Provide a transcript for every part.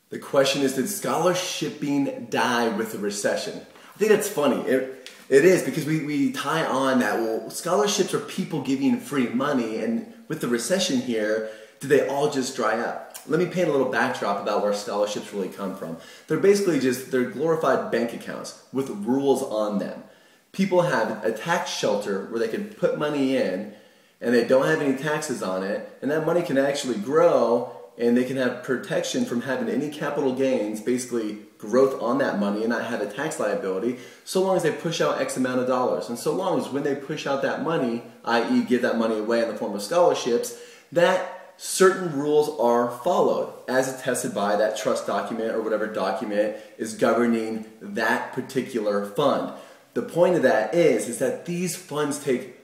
The question is, did scholarshiping die with the recession? I think that's funny. It is, because we tie on that, well, scholarships are people giving free money, and with the recession here, did they all just dry up? Let me paint a little backdrop about where scholarships really come from. They're basically they're glorified bank accounts with rules on them. People have a tax shelter where they can put money in, and they don't have any taxes on it, and that money can actually grow, and they can have protection from having any capital gains, basically growth on that money, and not have a tax liability, so long as they push out X amount of dollars. And so long as when they push out that money, i.e. give that money away in the form of scholarships, that certain rules are followed, as attested by that trust document or whatever document is governing that particular fund. The point of that is that these funds take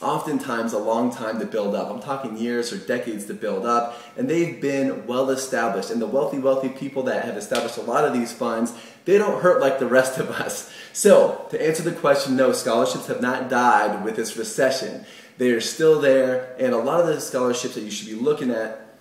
oftentimes a long time to build up. I'm talking years or decades to build up, and they've been well established. And the wealthy people that have established a lot of these funds, they don't hurt like the rest of us. So, to answer the question, no, scholarships have not died with this recession. They are still there, and a lot of the scholarships that you should be looking at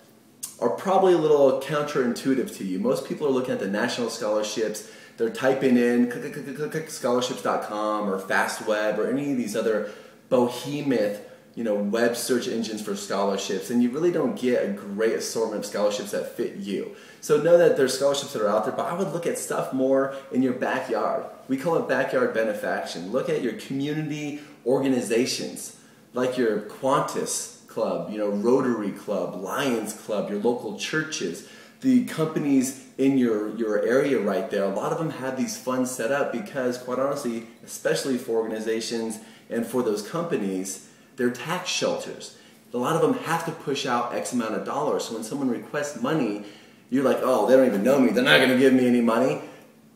are probably a little counterintuitive to you. Most people are looking at the national scholarships. They're typing in scholarships.com or FastWeb or any of these other behemoth, web search engines for scholarships, and you really don't get a great assortment of scholarships that fit you. So know that there's scholarships that are out there, but I would look at stuff more in your backyard. We call it backyard benefaction. Look at your community organizations, like your Qantas Club, Rotary Club, Lions Club, your local churches, the companies in your area right there. A lot of them have these funds set up because, quite honestly, especially for organizations and for those companies, they're tax shelters. A lot of them have to push out X amount of dollars. So when someone requests money, you're like, oh, they don't even know me. They're not going to give me any money.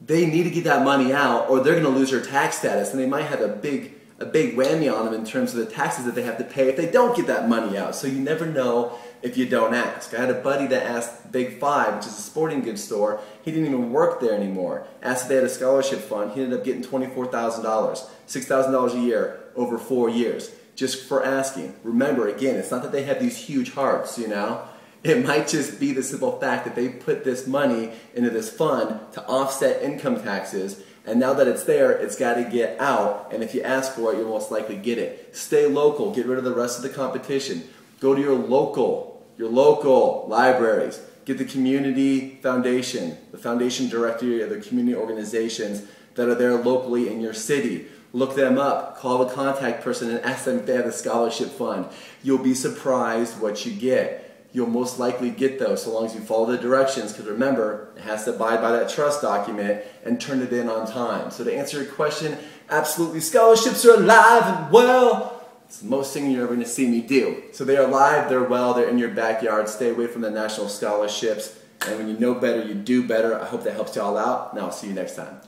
They need to get that money out, or they're going to lose their tax status, and they might have a big whammy on them in terms of the taxes that they have to pay if they don't get that money out. So you never know if you don't ask. I had a buddy that asked Big Five, which is a sporting goods store. He didn't even work there anymore. Asked if they had a scholarship fund. He ended up getting $24,000, $6,000 a year over 4 years, just for asking. Remember, again, it's not that they have these huge hearts, It might just be the simple fact that they put this money into this fund to offset income taxes, and now that it's there, it's got to get out, and if you ask for it, you'll most likely get it. Stay local. Get rid of the rest of the competition. Go to your local libraries. Get the community foundation, the foundation directory of the community organizations that are there locally in your city. Look them up, call the contact person and ask them if they have a scholarship fund. You'll be surprised what you get. You'll most likely get those so long as you follow the directions, because remember, it has to abide by that trust document and turn it in on time. So to answer your question, absolutely, scholarships are alive and well. It's the most thing you're ever going to see me do. So they are alive, they're well, they're in your backyard. Stay away from the national scholarships. And when you know better, you do better. I hope that helps you all out, and I'll see you next time.